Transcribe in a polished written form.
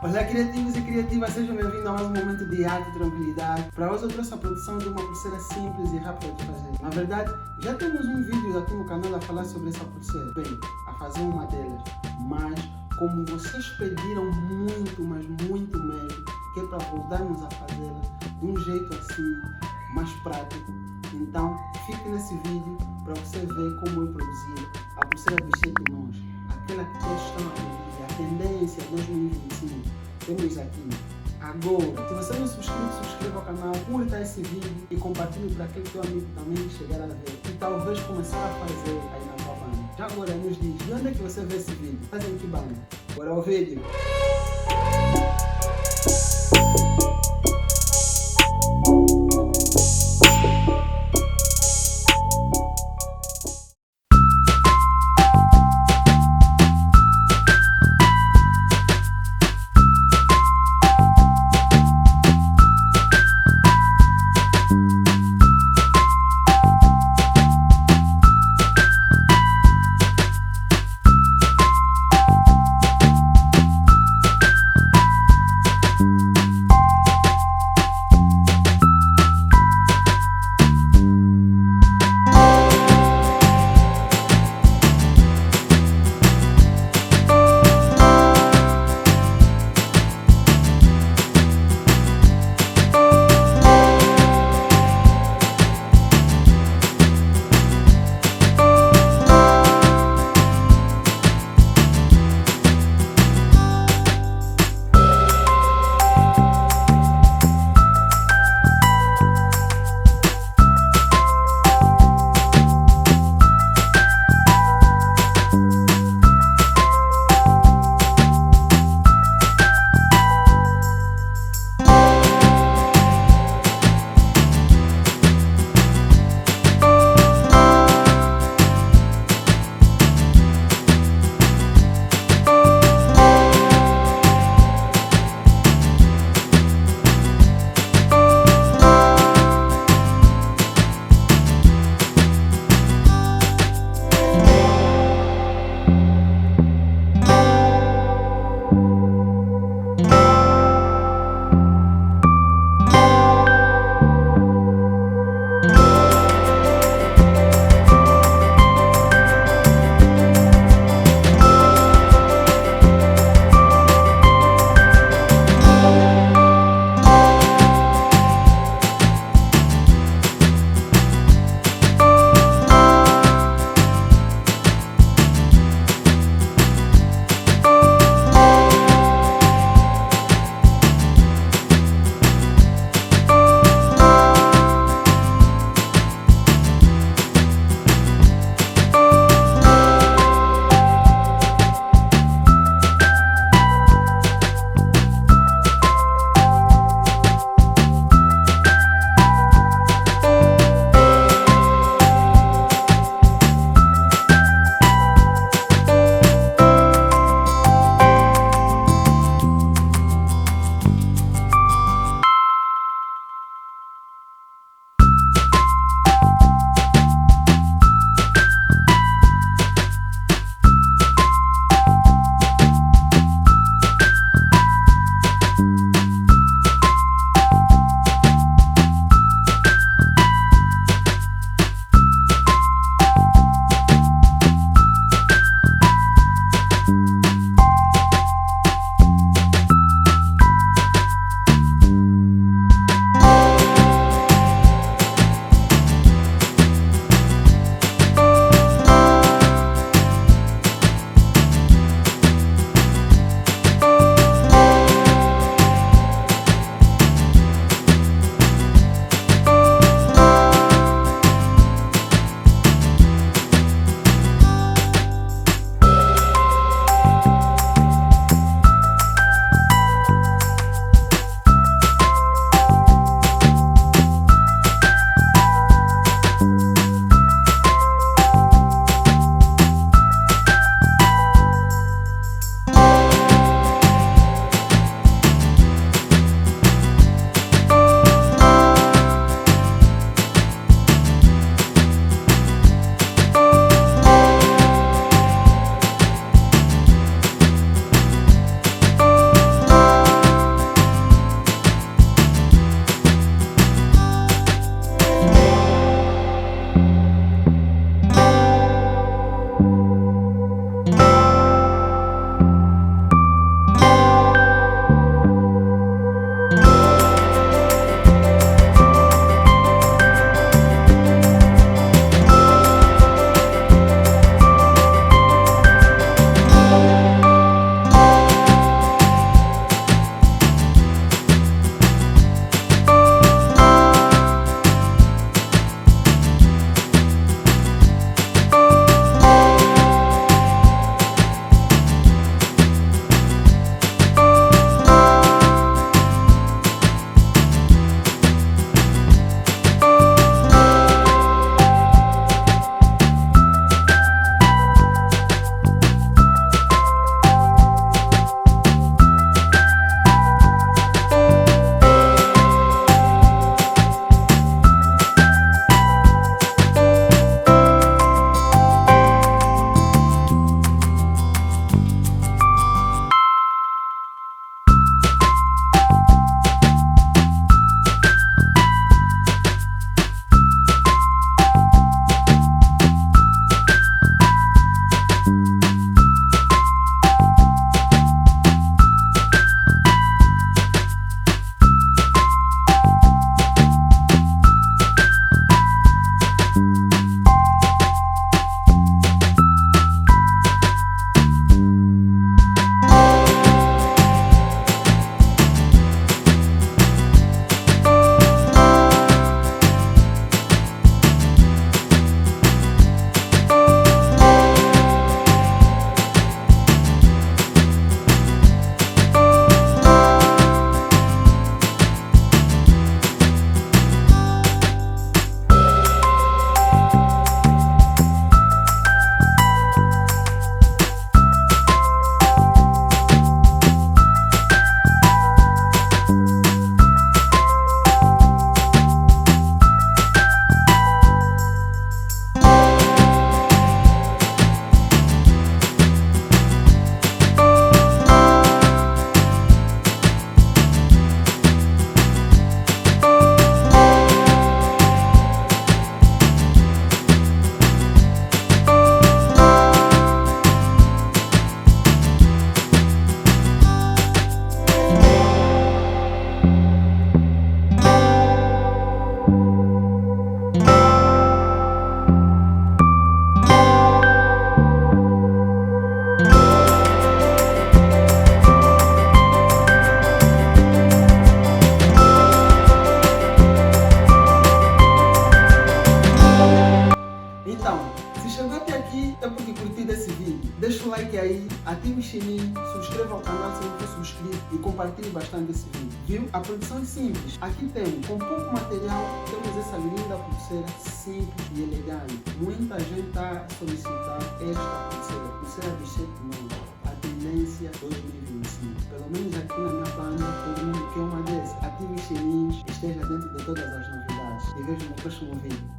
Olá, criativos e criativas, sejam bem-vindos a mais um momento de arte e tranquilidade. Para hoje eu trouxe a produção de uma pulseira simples e rápida de fazer. Na verdade, já temos um vídeo aqui no canal a falar sobre essa pulseira. Bem, a fazer uma delas, mas como vocês pediram muito, mas muito mesmo, que é para voltarmos a fazê-la de um jeito assim, mais prático. Então, fique nesse vídeo para você ver como eu produzi a pulseira do Siga-nos, aquela que todos estão a pedir, a tendência 2025. Temos aqui. Agora, se você não é inscrito, subscreva o canal, curta esse vídeo e compartilhe para aquele teu amigo também chegar a ver e talvez começar a fazer aí na tua banda. Já agora nos diz, de onde é que você vê esse vídeo? Faz em que banda? Bora ao vídeo! Então, se chegou até aqui é porque curtiu esse vídeo. Deixa o like aí, ative o sininho, subscreva ao canal se não for subscrito e compartilhe bastante esse vídeo, viu? A produção é simples. Aqui temos, com pouco material, temos essa linda pulseira simples e elegante. Muita gente está solicitando esta pulseira. Pulseira viste, a tendência 2025. Pelo menos aqui na minha banda, todo mundo quer uma dessas. Ative os sininhos, esteja dentro de todas as novidades. E vejo no próximo vídeo.